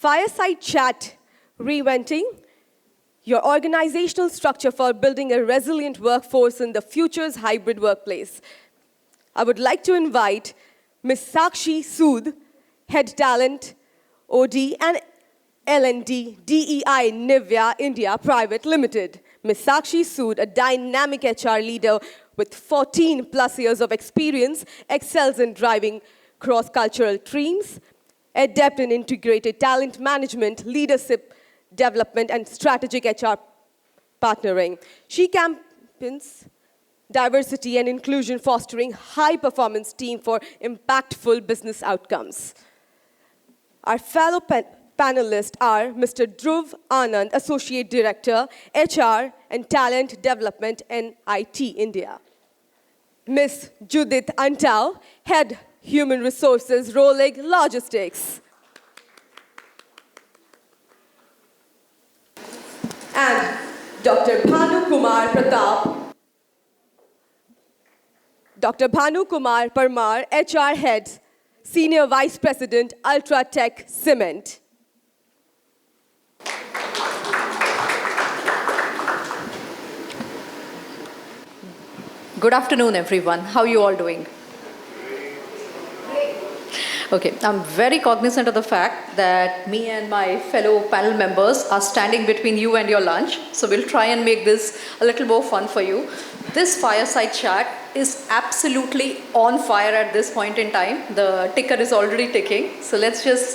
Fireside Chat, Reinventing, your organizational structure for building a resilient workforce in the future's hybrid workplace. I would like to invite Ms. Sakshee Sood, Head Talent, OD and L&D, DEI, Nivea India Private Limited. Ms. Sakshee Sood, a dynamic HR leader with 14 plus years of experience, excels in driving cross-cultural teams, adept in integrated talent management, leadership development, and strategic HR partnering. She champions diversity and inclusion, fostering high-performance team for impactful business outcomes. Our fellow panelists are Mr. Dhruv Anand, Associate Director, HR and Talent Development in IT India. Ms. Judith Antao, Head Human Resources, Roleg Logistics. And Dr. Bhanukumar Parmar, HR Head, Senior Vice President, Ultratech Cement. Good afternoon, everyone. How are you all doing? Okay, I'm very cognizant of the fact that me and my fellow panel members are standing between you and your lunch, so we'll try and make this a little more fun for you. This fireside chat is absolutely on fire at this point in time. The ticker is already ticking, so let's just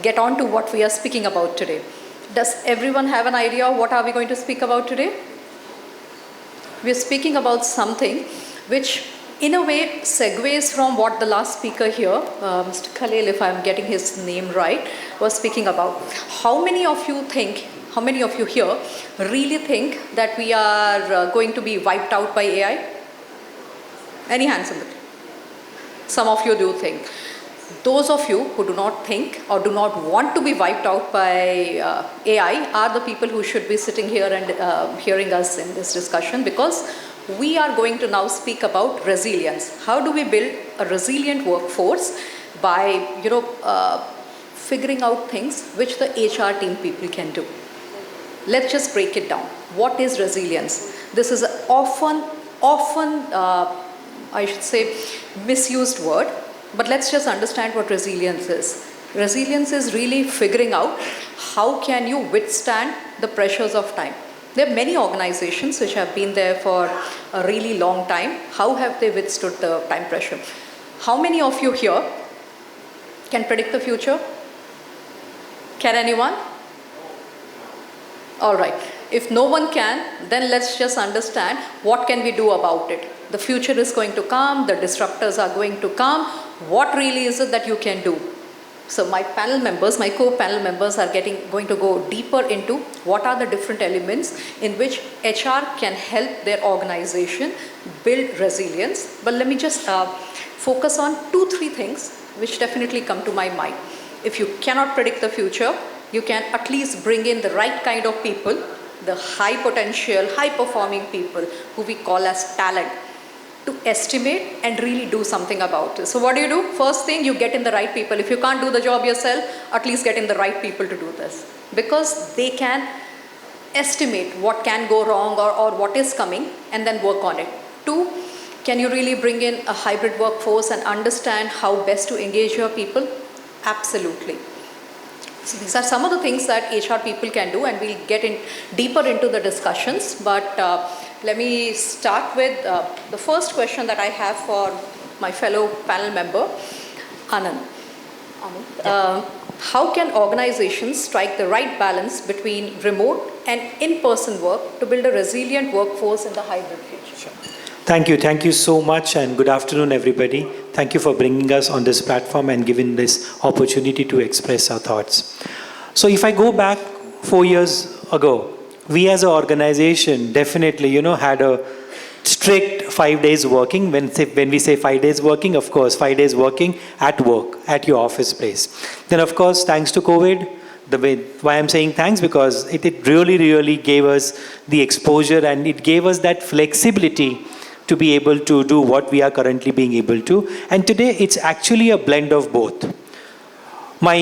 get on to what we are speaking about today. Does everyone have an idea of what are we going to speak about today? We're speaking about something which in a way segues from what the last speaker here, Mr. Khalil, if I'm getting his name right, was speaking about. How many of you here really think that we are going to be wiped out by AI? Any hands in the air? Some of you do think. Those of you who do not think or do not want to be wiped out by AI are the people who should be sitting here and hearing us in this discussion, because we are going to now speak about resilience. How do we build a resilient workforce by, figuring out things which the HR team people can do. Let's just break it down. What is resilience? This is an often, I should say, misused word, but let's just understand what resilience is. Resilience is really figuring out how can you withstand the pressures of time. There are many organizations which have been there for a really long time. How have they withstood the time pressure? How many of you here can predict the future? Can anyone? All right. If no one can, then let's just understand what can we do about it. The future is going to come, the disruptors are going to come. What really is it that you can do? So my panel members, my co-panel members are going to go deeper into what are the different elements in which HR can help their organization build resilience. But let me just focus on 2-3 things which definitely come to my mind. If you cannot predict the future, you can at least bring in the right kind of people, the high potential, high performing people who we call as talent, to estimate and really do something about it. So what do? First thing, you get in the right people. If you can't do the job yourself, at least get in the right people to do this, because they can estimate what can go wrong or what is coming and then work on it. 2, can you really bring in a hybrid workforce and understand how best to engage your people? Absolutely. So these are some of the things that HR people can do, and we'll get in deeper into the discussions. But let me start with the first question that I have for my fellow panel member, Anand. How can organizations strike the right balance between remote and in-person work to build a resilient workforce in the hybrid future? Sure. Thank you so much, and good afternoon, everybody. Thank you for bringing us on this platform and giving this opportunity to express our thoughts. So if I go back 4 years ago, we as an organization definitely, had a strict 5 days working. When we say 5 days working, of course, 5 days working at work, at your office place. Then, of course, thanks to COVID, why I'm saying thanks, because it really gave us the exposure, and it gave us that flexibility to be able to do what we are currently being able to. And today, it's actually a blend of both. my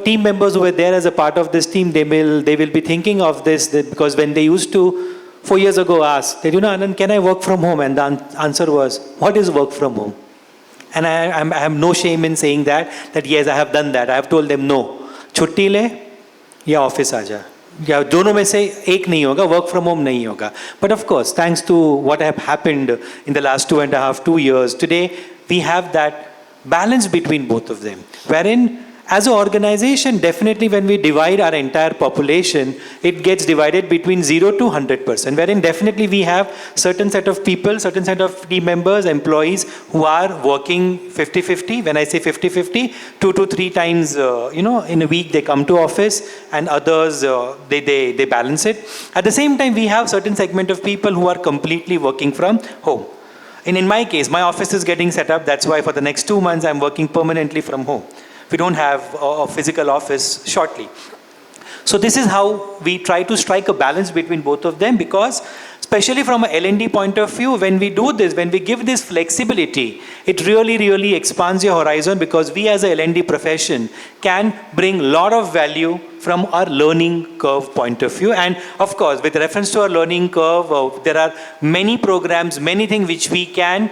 team members who were there as a part of this team, they will be thinking of this because when they used to 4 years ago ask that, Anand, can I work from home? And the answer was, what is work from home? And I have no shame in saying that yes, I have done that. I have told them, no, छुट्टी ले या office आ जा, या दोनों में से एक नहीं होगा, work from home नहीं होगा. But of course, thanks to what have happened in the last 2.5 years, today we have that balance between both of them, wherein as an organization, definitely when we divide our entire population, it gets divided between 0 to 100%, wherein definitely we have certain set of people, certain set of team members, employees who are working 50-50. When I say 50-50, 2 to 3 times, in a week they come to office, and others, they balance it. At the same time, we have certain segment of people who are completely working from home. And in my case, my office is getting set up. That's why for the next 2 months, I'm working permanently from home. We don't have a physical office shortly. So this is how we try to strike a balance between both of them, because especially from a L&D point of view, when we do this, when we give this flexibility, it really expands your horizon, because we as a L&D profession can bring a lot of value from our learning curve point of view. And of course, with reference to our learning curve, there are many programs, many things which we can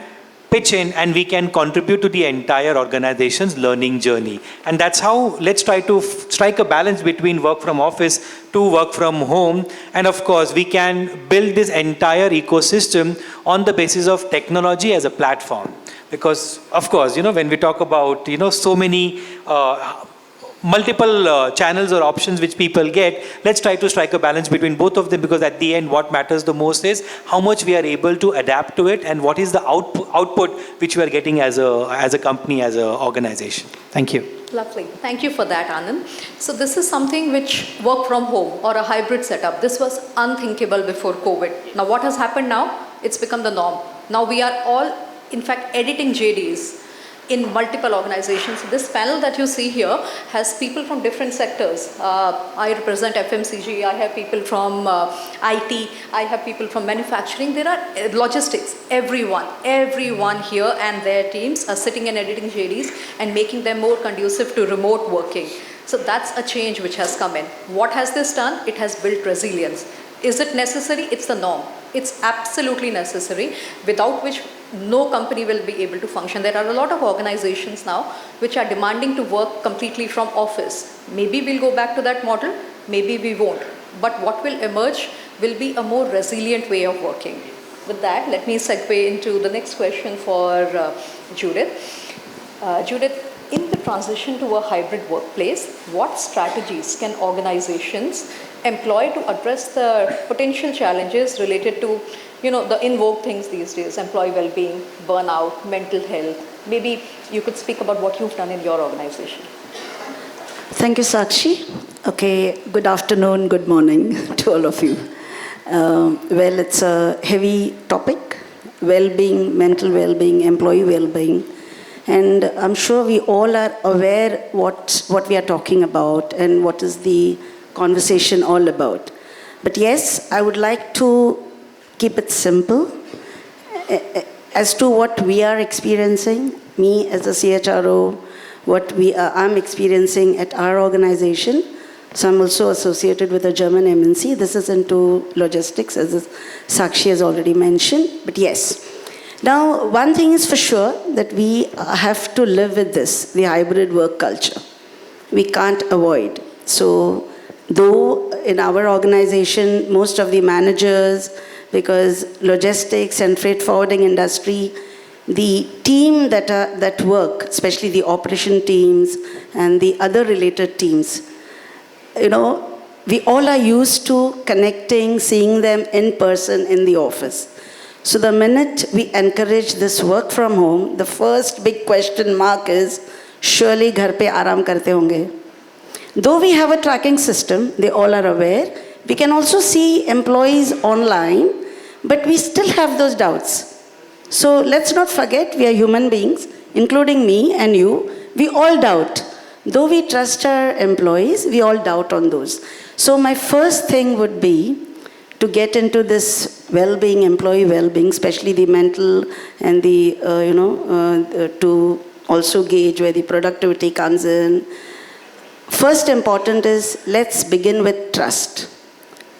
pitch in and we can contribute to the entire organization's learning journey. And that's how let's try to strike a balance between work from office to work from home. And of course, we can build this entire ecosystem on the basis of technology as a platform. Because of course, when we talk about, so many multiple channels or options which people get, let's try to strike a balance between both of them, because at the end what matters the most is how much we are able to adapt to it and what is the output which we are getting as a company, as an organization. Thank you. Lovely. Thank you for that, Anand. So this is something which work from home or a hybrid setup, this was unthinkable before COVID. Now what has happened now? It's become the norm. Now we are all, in fact, editing JDs in multiple organizations. This panel that you see here has people from different sectors. I represent FMCG, I have people from IT, I have people from manufacturing, there are logistics, everyone here and their teams are sitting and editing JDs and making them more conducive to remote working. So that's a change which has come in. What has this done? It has built resilience. Is it necessary? It's the norm. It's absolutely necessary, without which no company will be able to function. There are a lot of organizations now which are demanding to work completely from office. Maybe we'll go back to that model, maybe we won't. But what will emerge will be a more resilient way of working. With that, let me segue into the next question for Judith. Judith, in the transition to a hybrid workplace, what strategies can organizations employ to address the potential challenges related to, the in vogue things these days, employee well-being, burnout, mental health? Maybe you could speak about what you've done in your organization. Thank you, Sakshee. Okay, good afternoon, good morning to all of you. Well, it's a heavy topic, well-being, mental well-being, employee well-being. And I'm sure we all are aware what we are talking about and what is the conversation all about. But yes, I would like to keep it simple as to what we are experiencing, me as a CHRO, what I'm experiencing at our organization. So I'm also associated with a German MNC. This is into logistics, as Sakshee has already mentioned. But yes. Now, one thing is for sure, that we have to live with this, the hybrid work culture. We can't avoid. So, though in our organization, most of the managers, because logistics and freight forwarding industry, the team that work, especially the operation teams and the other related teams, we all are used to connecting, seeing them in person in the office. So the minute we encourage this work from home, the first big question mark is, surely ghar pe aaram karte honge. Though we have a tracking system, they all are aware, we can also see employees online, but we still have those doubts. So let's not forget, we are human beings, including me and you, we all doubt. Though we trust our employees, we all doubt on those. So my first thing would be to get into this well-being, employee well-being, especially the mental and the, to also gauge where the productivity comes in. first important is let's begin with trust.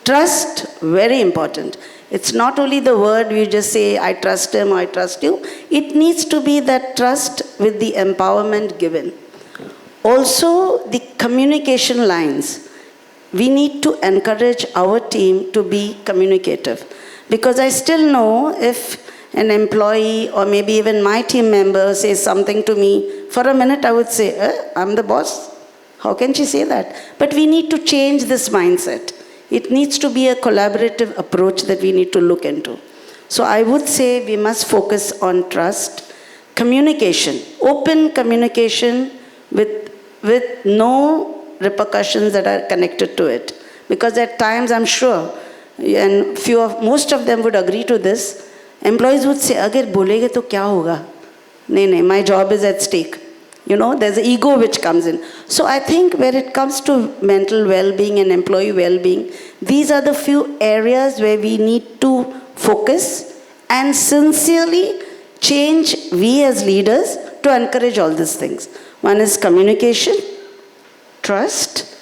Trust, very important. It's not only the word we just say, I trust him or I trust you. It needs to be that trust with the empowerment given. Also, the communication lines. We need to encourage our team to be communicative. Because I still know if an employee or maybe even my team member says something to me, for a minute I would say, I'm the boss. How can she say that? But we need to change this mindset. It needs to be a collaborative approach that we need to look into. So I would say we must focus on trust, communication, open communication with no repercussions that are connected to it. Because at times, I'm sure, and most of them would agree to this, employees would say, agar bolege to kya hoga? No, my job is at stake. There's an ego which comes in. So I think where it comes to mental well-being and employee well-being, these are the few areas where we need to focus and sincerely change we as leaders to encourage all these things. One is communication, trust.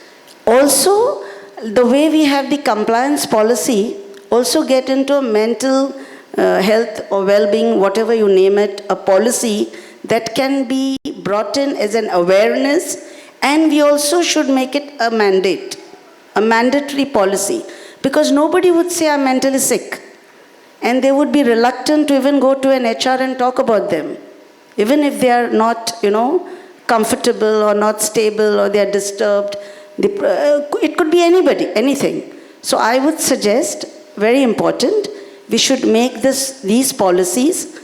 Also, the way we have the compliance policy, also get into mental health or well-being, whatever you name it, a policy that can be brought in as an awareness, and we also should make it a mandate, a mandatory policy, because nobody would say I'm mentally sick, and they would be reluctant to even go to an HR and talk about them, even if they are not, comfortable or not stable or they are disturbed. It could be anybody, anything. So I would suggest, very important, we should make these policies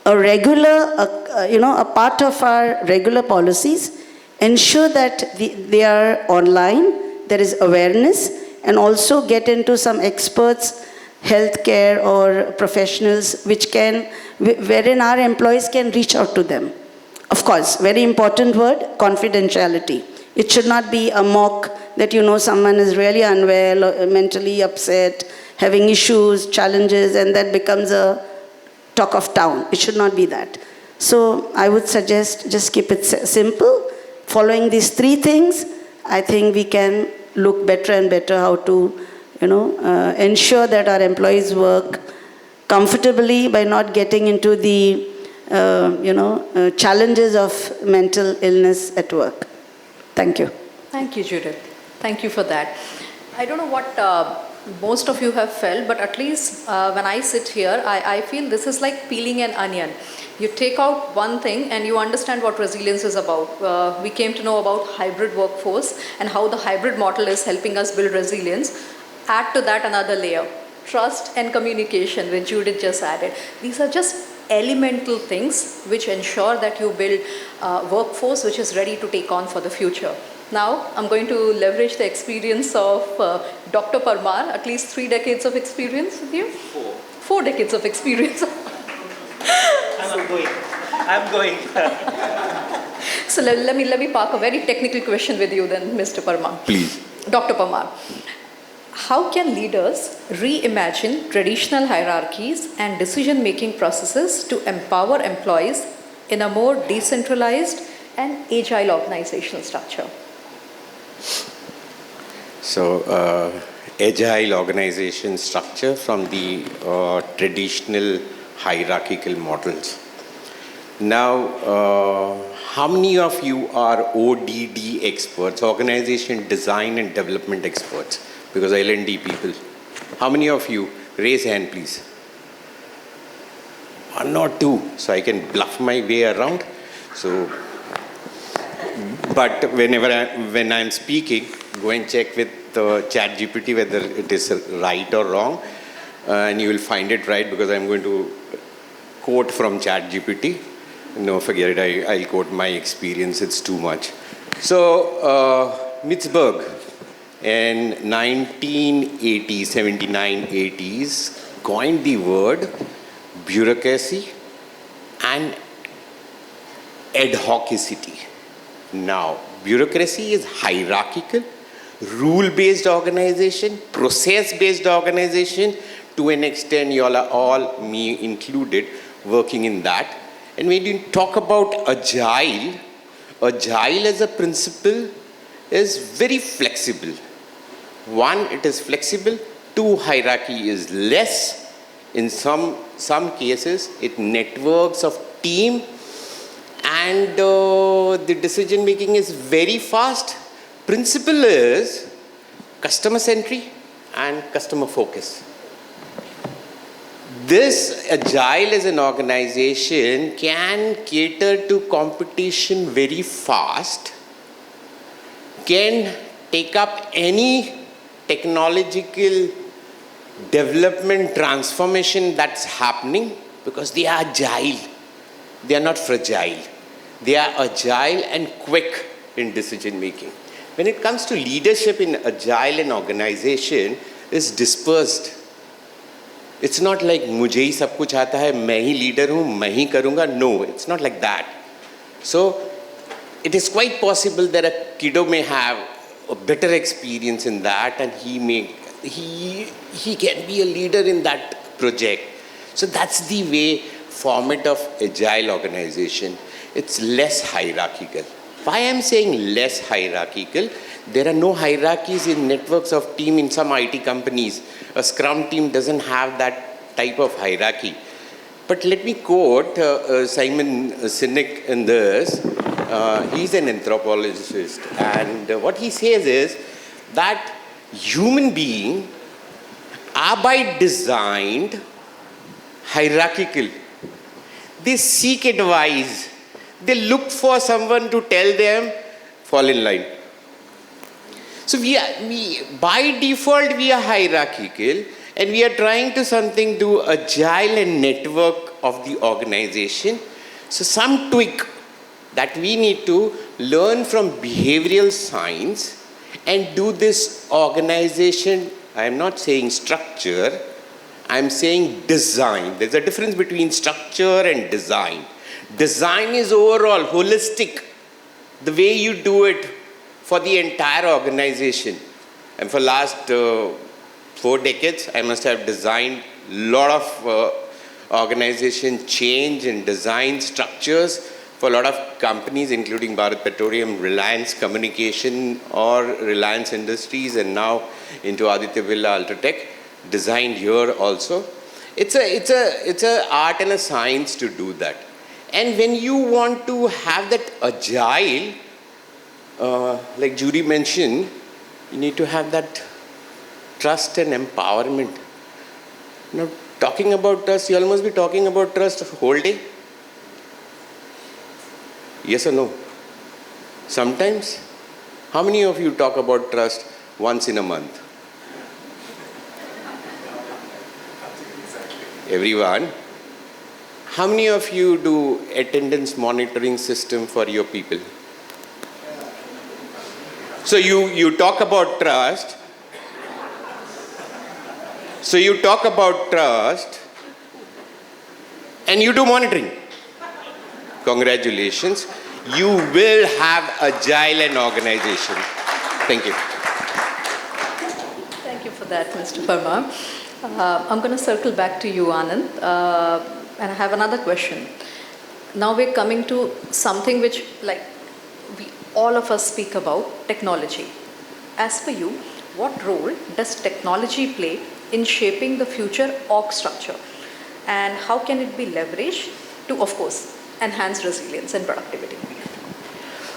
a regular, a part of our regular policies, ensure that they are online, there is awareness, and also get into some experts, healthcare or professionals, wherein our employees can reach out to them. Of course, very important word, confidentiality. It should not be a mock that someone is really unwell or mentally upset, having issues, challenges, and that becomes a talk of town. It should not be that. So I would suggest just keep it simple. Following these 3 things, I think we can look better and better how to, ensure that our employees work comfortably by not getting into the, challenges of mental illness at work. Thank you. Thank you, Judith. Thank you for that. I don't know what most of you have felt, but at least when I sit here, I feel this is like peeling an onion. You take out one thing and you understand what resilience is about. We came to know about hybrid workforce and how the hybrid model is helping us build resilience. Add to that another layer, trust and communication, which Judith just added. These are just elemental things which ensure that you build a workforce which is ready to take on for the future. Now, I'm going to leverage the experience of Dr. Parmar, at least 3 decades of experience with you? 4 decades of experience. I'm going. So let me park a very technical question with you then, Mr. Parmar. Please. Dr. Parmar, how can leaders reimagine traditional hierarchies and decision-making processes to empower employees in a more decentralized and agile organizational structure? So, agile organization structure from the traditional hierarchical models. Now, how many of you are ODD experts, organization design and development experts? Because L&D people. How many of you? Raise hand, please. 1 or 2, so I can bluff my way around. So, but when I'm speaking, go and check with the ChatGPT whether it is right or wrong, and you will find it right because I'm going to quote from ChatGPT. No, forget it. I'll quote my experience. It's too much. So, Mitzberg in 1980s, 79, 80s, coined the word bureaucracy and ad hocicity. Now, bureaucracy is hierarchical, rule-based organization, process-based organization. To an extent, you all are all, me included, working in that. And when you talk about agile as a principle is very flexible. One, it is flexible. Two, hierarchy is less. In some cases, it networks of team, and the decision making is very fast. Principle is customer centric and customer focus. This agile as an organization can cater to competition very fast, can take up any technological development transformation that's happening because they are agile. They are not fragile. They are agile and quick in decision making. When it comes to leadership in agile and organization, it's dispersed. It's not like मुझे ही सब कुछ आता है, मैं ही leader हूँ, मैं ही करूँगा. No, it's not like that. So it is quite possible that a kiddo may have a better experience in that, and he can be a leader in that project. So that's the way format of agile organization. It's less hierarchical. Why I'm saying less hierarchical? There are no hierarchies in networks of team in some IT companies. A Scrum team doesn't have that type of hierarchy. But let me quote Simon Sinek in this. He's an anthropologist, and what he says is that human beings are by design hierarchical. They seek advice. They look for someone to tell them, fall in line. So by default, we are hierarchical, and we are trying to something do agile and network of the organization. So some tweak that we need to learn from behavioral science and do this organization. I am not saying structure, I am saying design. There's a difference between structure and design. Design is overall, holistic, the way you do it for the entire organization. And for last 4 decades, I must have designed a lot of organization change and design structures for a lot of companies, including Bharat Petroleum, Reliance Communication, or Reliance Industries, and now into Aditya Birla Ultratech, designed here also. It's a art and a science to do that. And when you want to have that agile, like Judy mentioned, you need to have that trust and empowerment. Now, talking about trust, you all must be talking about trust the whole day. Yes or no? Sometimes. How many of you talk about trust once in a month? Everyone. How many of you do attendance monitoring system for your people? So you talk about trust. So you talk about trust and you do monitoring. Congratulations. You will have agile and organization. Thank you. Thank you for that, Mr. Parmar. I'm going to circle back to you, Anand. And I have another question. Now we're coming to something which, like, all of us speak about, technology. As per you, what role does technology play in shaping the future org structure? And how can it be leveraged to, of course, enhance resilience and productivity?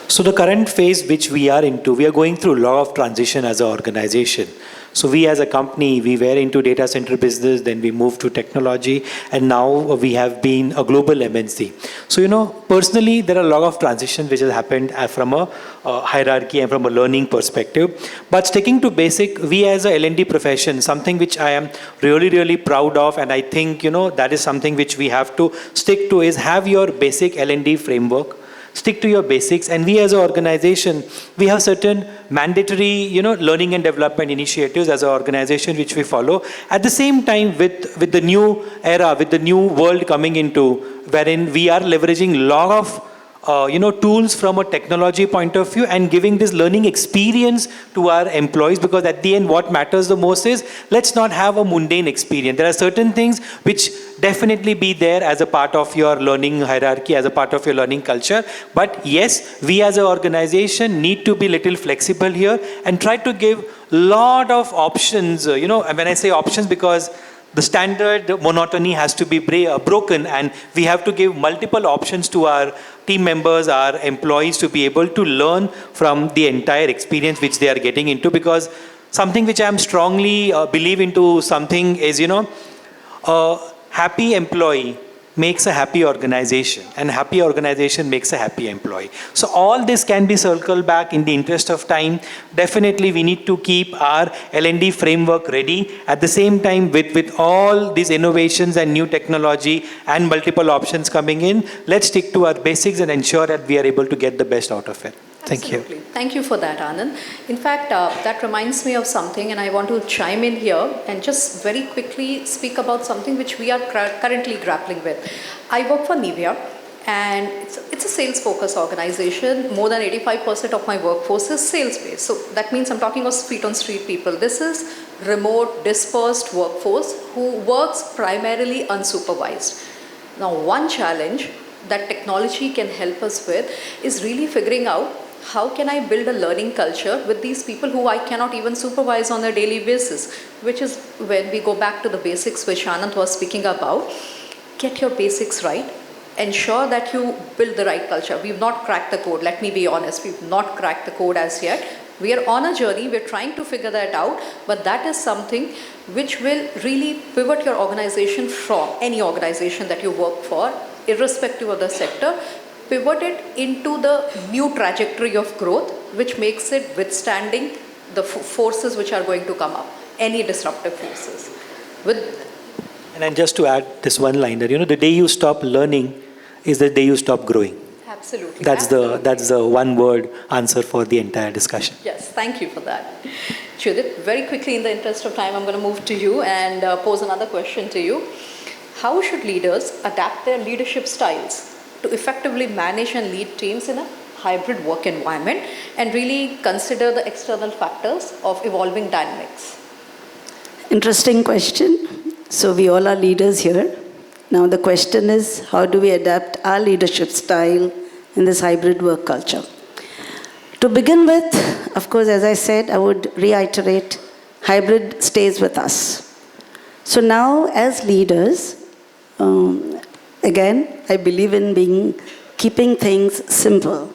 So the current phase which we are into, we are going through a lot of transition as an organization. So we as a company, we were into data center business, then we moved to technology, and now we have been a global MNC. So, personally, there are a lot of transitions which has happened from a hierarchy and from a learning perspective. But sticking to basic, we as a L&D profession, something which I am really, really proud of, and I think, that is something which we have to stick to, is have your basic L&D framework. Stick to your basics, and we as an organization, we have certain mandatory, learning and development initiatives as an organization which we follow. At the same time, with the new era, with the new world coming into, wherein we are leveraging a lot of tools from a technology point of view and giving this learning experience to our employees, because at the end what matters the most is, let's not have a mundane experience. There are certain things which definitely be there as a part of your learning hierarchy, as a part of your learning culture. But yes, we as an organization need to be little flexible here and try to give lot of options. When I say options, because the standard monotony has to be broken, and we have to give multiple options to our team members, our employees, to be able to learn from the entire experience which they are getting into. Because something which I am strongly believe into something is, a happy employee makes a happy organization, and happy organization makes a happy employee. So all this can be circled back. In the interest of time, definitely we need to keep our L&D framework ready. At the same time, with all these innovations and new technology and multiple options coming in, let's stick to our basics and ensure that we are able to get the best out of it. Thank Absolutely. you. Thank you for that, Anand. In fact, that reminds me of something, and I want to chime in here and just very quickly speak about something which we are currently grappling with. I work for Nivea, and it's a sales-focused organization. More than 85% of my workforce is sales-based. So that means I'm talking of feet-on-street people. This is remote, dispersed workforce who works primarily unsupervised. Now, one challenge that technology can help us with is really figuring out, how can I build a learning culture with these people who I cannot even supervise on a daily basis? Which is when we go back to the basics which Anand was speaking about. Get your basics right. Ensure that you build the right culture. We've not cracked the code. Let me be honest. We've not cracked the code as yet. We are on a journey. We're trying to figure that out. But that is something which will really pivot your organization from any organization that you work for, irrespective of the sector. Pivot it into the new trajectory of growth, which makes it withstanding the forces which are going to come up, any disruptive forces. And then just to add this one liner, the day you stop learning is the day you stop growing. Absolutely. That's the one word answer for the entire discussion. Yes, thank you for that. Judith, very quickly in the interest of time, I'm going to move to you and pose another question to you. How should leaders adapt their leadership styles to effectively manage and lead teams in a hybrid work environment and really consider the external factors of evolving dynamics? Interesting question. So we all are leaders here. Now the question is, how do we adapt our leadership style in this hybrid work culture? To begin with, of course, as I said, I would reiterate, hybrid stays with us. So now as leaders, again, I believe in keeping things simple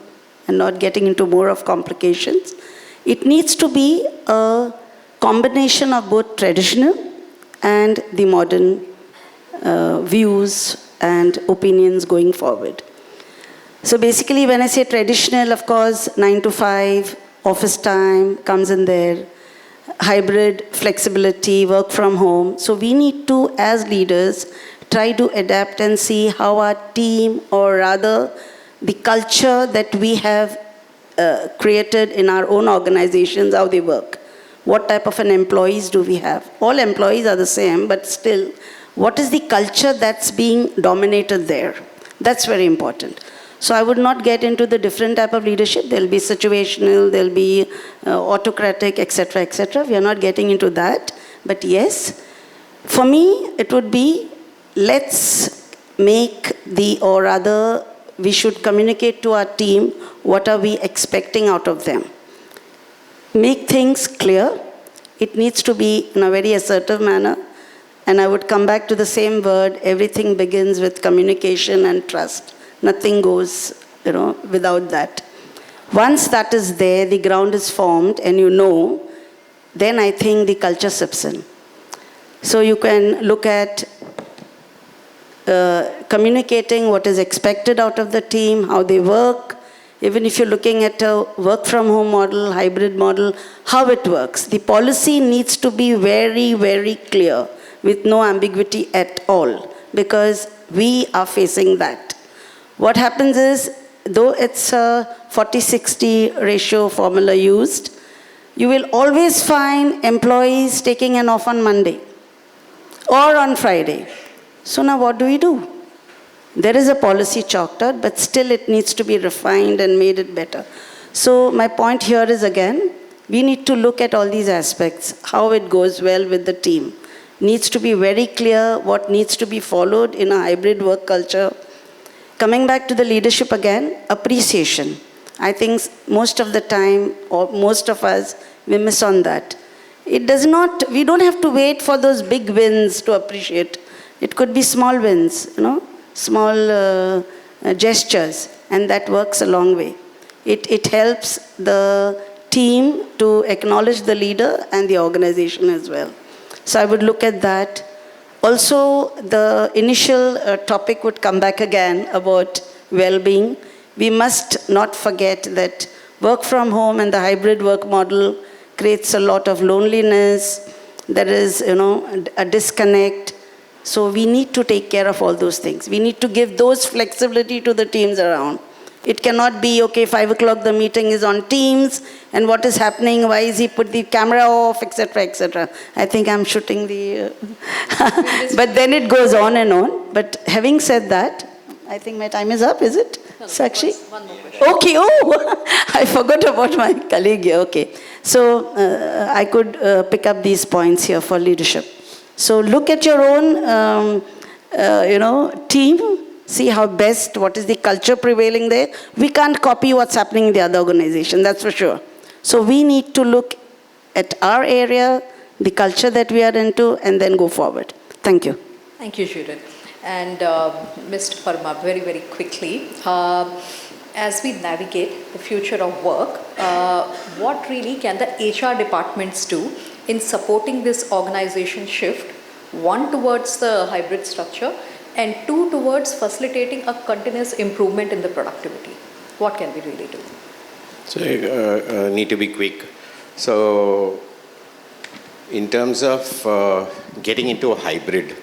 and not getting into more of complications. It needs to be a combination of both traditional and the modern views and opinions going forward. So basically, when I say traditional, of course, 9 to 5, office time comes in there, hybrid flexibility, work from home. So we need to, as leaders, try to adapt and see how our team, or rather the culture that we have created in our own organizations, how they work. What type of an employees do we have? All employees are the same, but still, what is the culture that's being dominated there? That's very important. So I would not get into the different type of leadership. There'll be situational, there'll be autocratic, etc., etc. We are not getting into that. But yes, for me, it would be, let's make or rather, we should communicate to our team what are we expecting out of them. Make things clear. It needs to be in a very assertive manner. And I would come back to the same word, everything begins with communication and trust. Nothing goes, without that. Once that is there, the ground is formed and then I think the culture sips in. So you can look at communicating what is expected out of the team, how they work. Even if you're looking at a work from home model, hybrid model, how it works. The policy needs to be very, very clear with no ambiguity at all, because we are facing that. What happens is, though it's a 40-60 ratio formula used, you will always find employees taking an off on Monday or on Friday. So now what do we do? There is a policy chalked out, but still it needs to be refined and made it better. So my point here is, again, we need to look at all these aspects, how it goes well with the team. Needs to be very clear what needs to be followed in a hybrid work culture. Coming back to the leadership again, appreciation. I think most of the time, or most of us, we miss on that. We don't have to wait for those big wins to appreciate. It could be small wins, small gestures, and that works a long way. It helps the team to acknowledge the leader and the organization as well. So I would look at that. Also, the initial topic would come back again about well-being. We must not forget that work from home and the hybrid work model creates a lot of loneliness. There is, a disconnect. So we need to take care of all those things. We need to give those flexibility to the teams around. It cannot be, 5 o'clock the meeting is on Teams, and what is happening, why is he put the camera off, etc., etc. I think I'm shooting the... but then it goes on and on. But having said that, I think my time is up, is it? No, Sakshee? One more question. Okay, I forgot about my colleague here. Okay. So I could pick up these points here for leadership. So look at your own, team. See how best, what is the culture prevailing there. We can't copy what's happening in the other organization, that's for sure. So we need to look at our area, the culture that we are into, and then go forward. Thank you. Thank you, Judith. And Mr. Parmar, very, very quickly, as we navigate the future of work, what really can the HR departments do in supporting this organization shift, one towards the hybrid structure, and two towards facilitating a continuous improvement in the productivity? What can we really do? So need to be quick. So in terms of getting into a hybrid,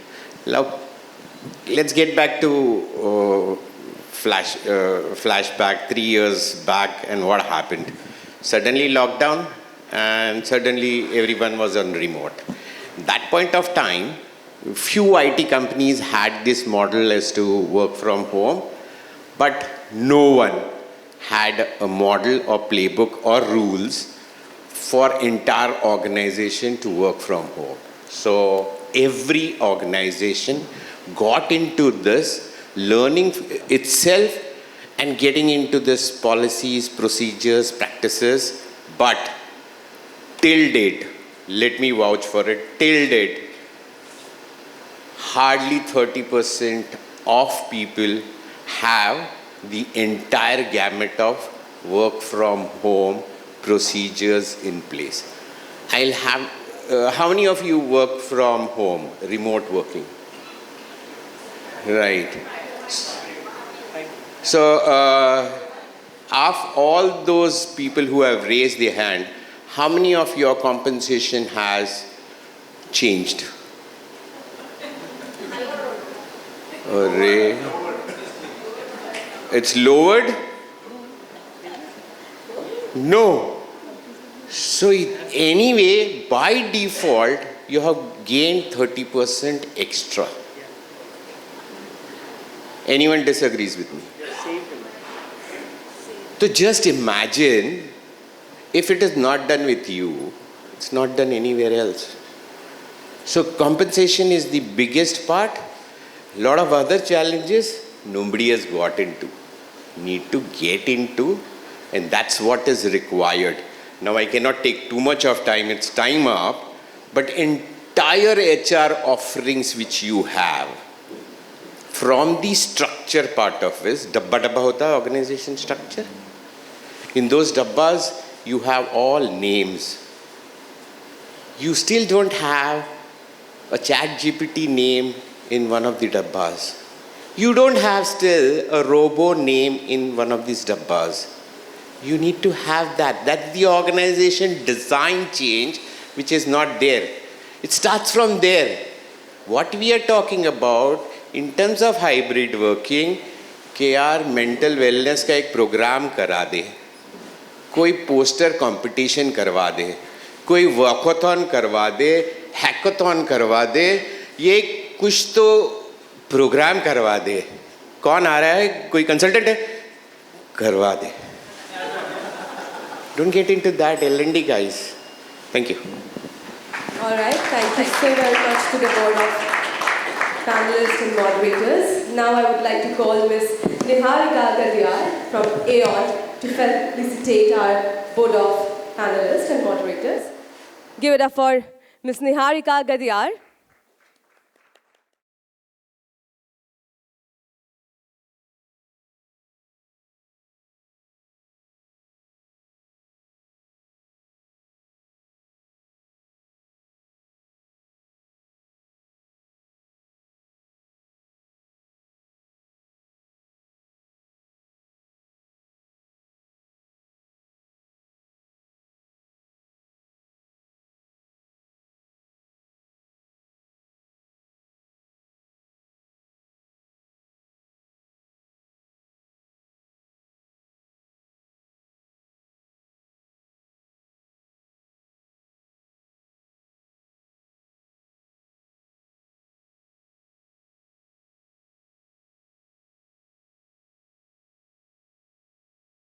now let's get back to flashback 3 years back and what happened. Suddenly lockdown, and suddenly everyone was on remote. That point of time, few IT companies had this model as to work from home, but no one had a model or playbook or rules for entire organization to work from home. So every organization got into this, learning itself and getting into this policies, procedures, practices, but till date, let me vouch for it, till date, hardly 30% of people have the entire gamut of work from home procedures in place. I'll have, how many of you work from home, remote working? Right. So, of all those people who have raised their hand, how many of your compensation has changed? Array. It's lowered? No. So anyway, by default, you have gained 30% extra. Anyone disagrees with me? So just imagine if it is not done with you, it's not done anywhere else. So compensation is the biggest part. A lot of other challenges nobody has got into. Need to get into, and that's what is required. Now I cannot take too much of time, it's time up, but entire HR offerings which you have, from the structure part of this, dabba dabba hota organization structure. In those dabbas, you have all names. You still don't have a ChatGPT name in one of the dabbas. You don't have still a robo name in one of these dabbas. You need to have that. That's the organization design change which is not there. It starts from there. What we are talking about in terms of hybrid working, कि यार mental wellness का एक program करा दे, कोई poster competition करवा दे, कोई walkathon करवा दे, hackathon करवा दे, ये कुछ तो program करवा दे, कौन आ रहा है, कोई कंसल्टेंट है, करवा दे. Don't get into that L&D, guys. Thank you. All right, thank you so very much to the board of panelists and moderators. Now I would like to call Ms. Niharika Gadiyar from Aon to felicitate our board of panelists and moderators. Give it up for Ms. Niharika Gadiyar.